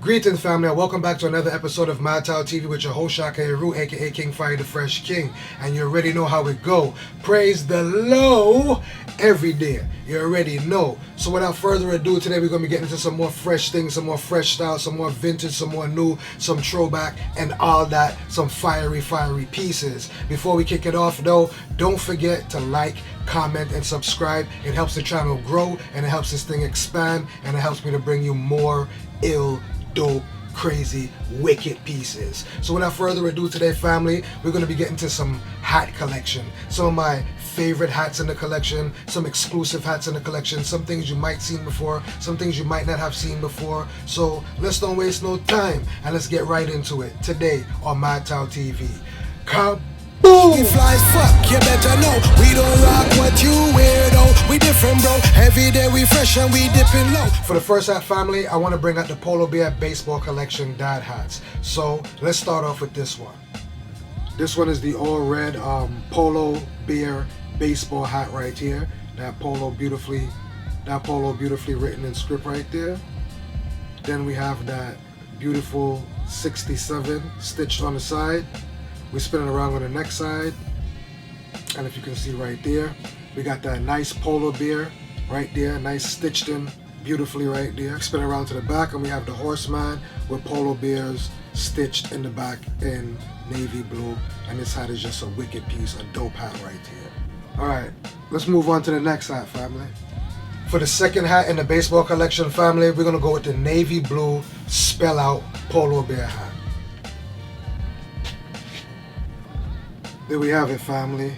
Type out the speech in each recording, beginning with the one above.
Greetings, family, and welcome back to another episode of MadTown TV with your host Shaka Heru, aka King Fire the Fresh King. And you already know how it go. Praise the Lord every day. You already know. So without further ado, today we're going to be getting into some more fresh things, some more fresh style, some more vintage, some more new, some throwback, and all that, some fiery pieces. Before we kick it off though, don't forget to like, comment, and subscribe. It helps the channel grow, and it helps this thing expand, and it helps me to bring you more dope, crazy, wicked pieces. So without further ado today, family, we're going to be getting to some hat collection. Some of my favorite hats in the collection, some exclusive hats in the collection, some things you might seen before, some things you might not have seen before. So let's don't waste no time and let's get right into it today on MadTown TV. Boom! We fly as fuck, you better know. We don't rock what you weirdo. We different, bro. Every day we fresh and we dipping low. For the first hat, family, I want to bring out the Polo Bear Baseball Collection dad hats. So let's start off with this one. This one is the all red Polo Bear baseball hat right here. That polo beautifully written in script right there. Then we have that beautiful 67 stitched on the side. We spin it around on the next side, and if you can see right there, we got that nice Polo Bear right there, nice stitched in beautifully right there. Spin it around to the back, and we have the horseman with Polo Bears stitched in the back in navy blue, and this hat is just a wicked piece, a dope hat right here. Alright, let's move on to the next hat, family. For the second hat in the baseball collection, family, we're going to go with the navy blue spell out Polo Bear hat. There we have it, family.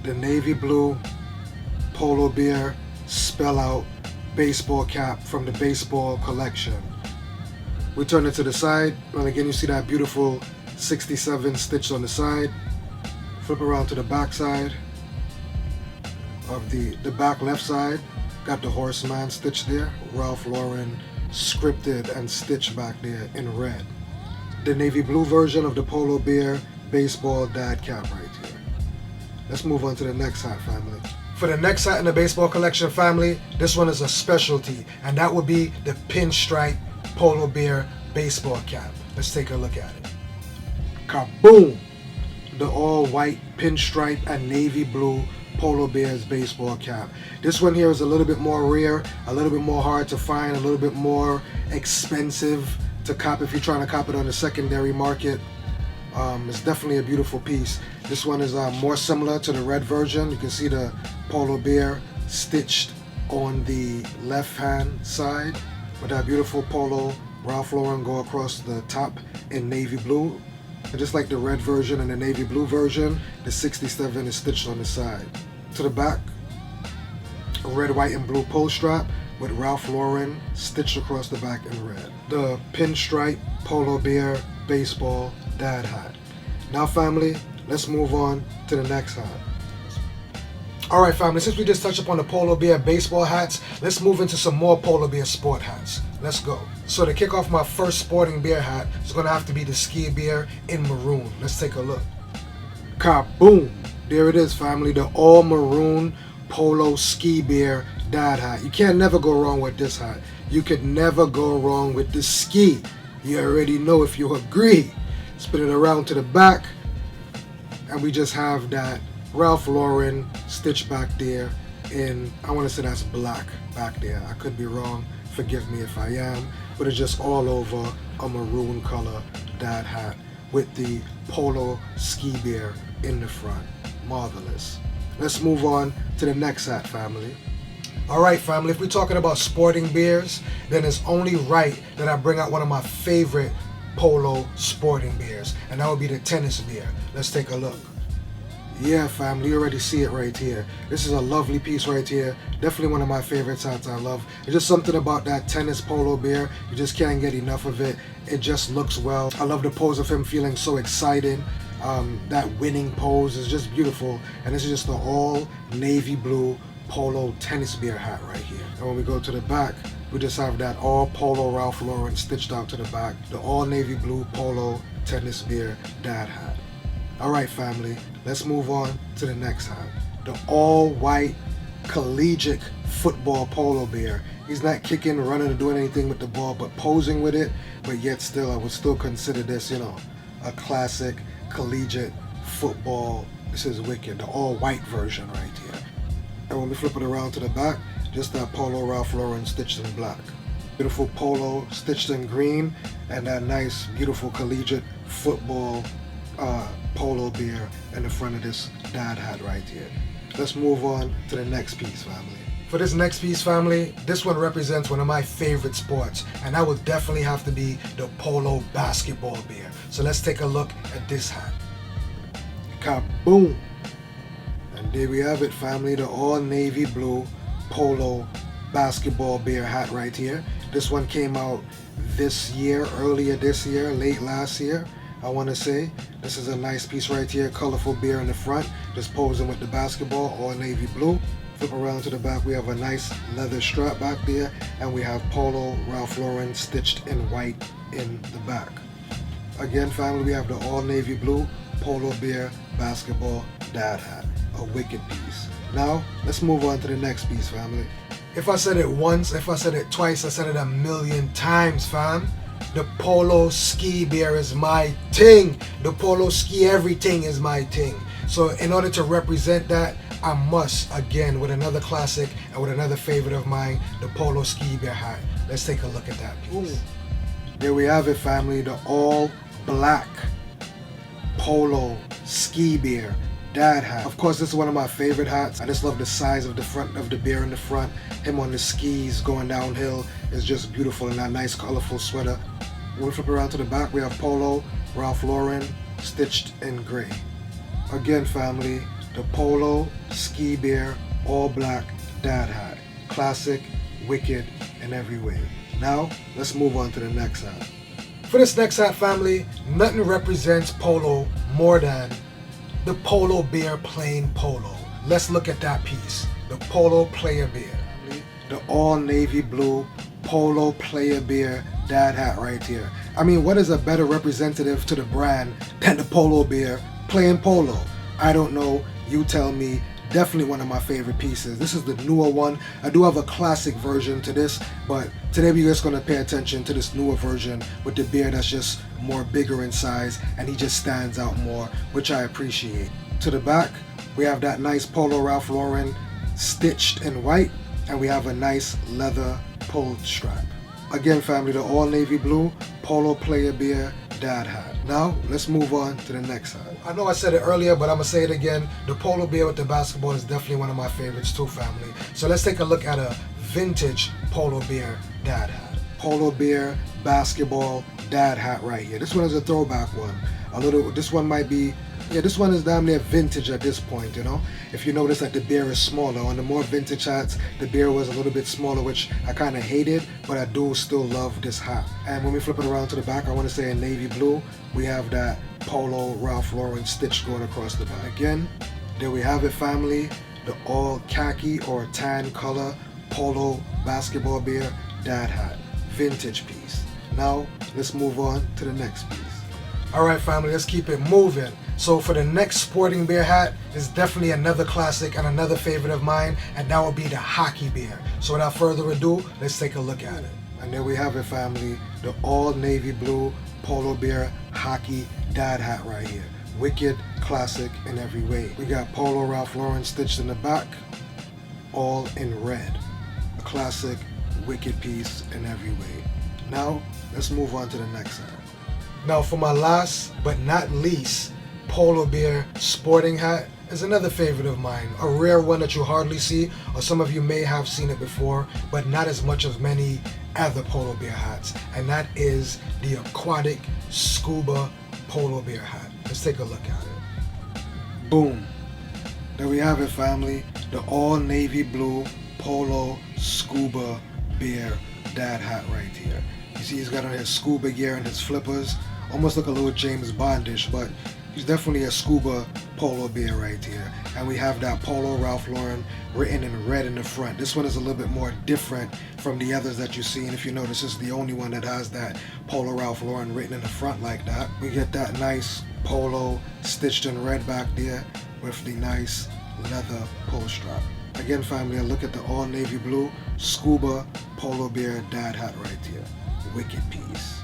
The navy blue Polo Bear spell out baseball cap from the baseball collection. We turn it to the side, and again you see that beautiful 67 stitched on the side. Flip around to the back side of the back left side. Got the horseman stitched there. Ralph Lauren scripted and stitched back there in red. The navy blue version of the Polo Bear baseball dad cap right here. Let's move on to the next hat, family. For the next hat in the baseball collection, family, this one is a specialty, and that would be the pinstripe Polo Bear baseball cap. Let's take a look at it. Kaboom! The all white pinstripe and navy blue Polo Bears baseball cap. This one here is a little bit more rare, a little bit more hard to find, a little bit more expensive to cop if you're trying to cop it on the secondary market. It's definitely a beautiful piece. This one is more similar to the red version. You can see the Polo Bear stitched on the left hand side with that beautiful Polo Ralph Lauren go across the top in navy blue. And just like the red version and the navy blue version, the 67 is stitched on the side. To the back, a red, white, and blue pull strap with Ralph Lauren stitched across the back in red. The pinstripe Polo Bear baseball dad hat. Now, family, let's move on to the next hat. Alright, family, since we just touched upon the Polo Bear baseball hats, let's move into some more Polo Bear sport hats. Let's go. So to kick off my first sporting bear hat, it's going to have to be the ski bear in maroon. Let's take a look. Kaboom! There it is, family, the all maroon Polo ski bear dad hat. You can't never go wrong with this hat. You could never go wrong with the ski. You already know if you agree. Spin it around to the back, and we just have that Ralph Lauren stitch back there in, I want to say that's black back there. I could be wrong. Forgive me if I am. But it's just all over a maroon color dad hat with the Polo ski bear in the front. Marvelous. Let's move on to the next hat, family. Alright, family, if we're talking about sporting bears, then it's only right that I bring out one of my favorite Polo sporting bears, and that would be the tennis bear. Let's take a look. Yeah, family, you already see it right here. This is a lovely piece right here. Definitely one of my favorites hats I love. It's just something about that tennis Polo Bear. You just can't get enough of it. It just looks well. I love the pose of him feeling so excited. That winning pose is just beautiful. And this is just the all navy blue Polo tennis bear hat right here. And when we go to the back, we just have that all Polo Ralph Lauren stitched out to the back. The all navy blue Polo tennis bear dad hat. Alright, family, let's move on to the next hat. The all white collegiate football polo bear. He's not kicking, running, or doing anything with the ball, but posing with it. But yet still, I would still consider this, you know, a classic collegiate football. This is wicked, the all white version right here. And when we flip it around to the back, just that Polo Ralph Lauren stitched in black. Beautiful polo stitched in green, and that nice, beautiful collegiate football polo bear in the front of this dad hat right here. Let's move on to the next piece, family. For this next piece, family, this one represents one of my favorite sports, and that would definitely have to be the polo basketball bear. So let's take a look at this hat. Kaboom! And there we have it, family, the all navy blue polo basketball bear hat right here. This one came out this year, earlier this year, late last year, I want to say. This is a nice piece right here, colorful bear in the front, just posing with the basketball, all navy blue. Flip around to the back, we have a nice leather strap back there, and we have Polo Ralph Lauren stitched in white in the back. Again, family, we have the all navy blue polo bear basketball dad hat, a wicked piece. Now, let's move on to the next piece, family. If I said it once, if I said it twice, I said it a million times, fam. The polo ski bear is my thing. The polo ski everything is my thing. So in order to represent that, I must, again, with another classic and with another favorite of mine, the polo ski bear hat. Let's take a look at that piece. Ooh. There we have it, family, the all black polo ski bear dad hat. Of course, this is one of my favorite hats. I just love the size of the front of the bear in the front. Him on the skis going downhill is just beautiful in that nice colorful sweater. When we flip around to the back, we have Polo Ralph Lauren stitched in gray. Again, family, the polo ski bear all black dad hat. Classic, wicked in every way. Now, let's move on to the next hat. For this next hat, family, nothing represents polo more than the polo bear plain polo. Let's look at that piece. The polo player bear. The all navy blue polo player bear dad hat right here. I mean, what is a better representative to the brand than the polo bear playing polo? I don't know. You tell me. Definitely one of my favorite pieces. This is the newer one. I do have a classic version to this, but today we're just going to pay attention to this newer version with the bear that's just more bigger in size, and he just stands out more, which I appreciate. To the back, we have that nice Polo Ralph Lauren stitched in white, and we have a nice leather pulled strap. Again, family, the all navy blue polo player bear dad hat. Now, let's move on to the next hat. I know I said it earlier, but I'm going to say it again. The polo bear with the basketball is definitely one of my favorites too, family. So let's take a look at a vintage polo bear dad hat. Polo bear basketball dad hat right here. This one is a throwback one. This one might be, this one is damn near vintage at this point, you know. If you notice that the bear is smaller. On the more vintage hats, the bear was a little bit smaller, which I kind of hated, but I do still love this hat. And when we flip it around to the back, I want to say in navy blue, we have that Polo Ralph Lauren stitch going across the back. Again, there we have it, family. The all khaki or tan color polo basketball bear dad hat. Vintage piece. Now, let's move on to the next piece. Alright, family, let's keep it moving. So for the next sporting bear hat is definitely another classic and another favorite of mine, and that will be the hockey bear. So without further ado, let's take a look at it. And there we have it, family, the all navy blue polo bear hockey dad hat right here. Wicked, classic in every way. We got Polo Ralph Lauren stitched in the back, all in red. A classic, wicked piece in every way. Now, let's move on to the next hat. Now for my last but not least polo bear sporting hat is another favorite of mine, a rare one that you hardly see, or some of you may have seen it before, but not as much as many other polo bear hats, and that is the aquatic scuba polo bear hat. Let's take a look at it. Boom. There we have it, family, the all navy blue polo scuba bear dad hat right here. You see he's got on his scuba gear and his flippers, almost look a little James Bondish, but he's definitely a scuba polo bear right here. And we have that Polo Ralph Lauren written in red in the front. This one is a little bit more different from the others that you see, and if you notice, this is the only one that has that Polo Ralph Lauren written in the front like that. We get that nice polo stitched in red back there with the nice leather pull strap. Again, family, and look at the all navy blue scuba Polo Bear dad hat right here. Wicked piece.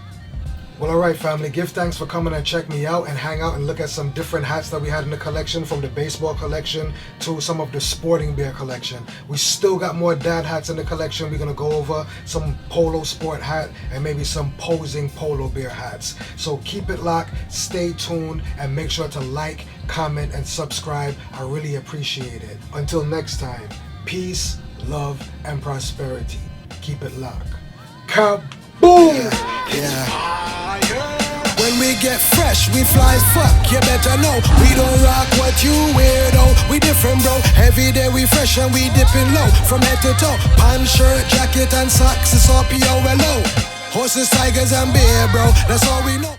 Well, alright family, give thanks for coming and check me out and hang out and look at some different hats that we had in the collection, from the baseball collection to some of the sporting bear collection. We still got more dad hats in the collection. We're going to go over some polo sport hat and maybe some posing polo bear hats. So keep it locked, stay tuned, and make sure to like, comment, and subscribe. I really appreciate it. Until next time, peace, love, and prosperity. Keep it locked. Kaboom! Yeah. When we get fresh, we fly as fuck, you better know. We don't rock what you weirdo. We different, bro. Every day we fresh and we dipping low. From head to toe, pants, shirt, jacket, and socks. It's all P-O-L-O. Horses, tigers, and beer, bro. That's all we know.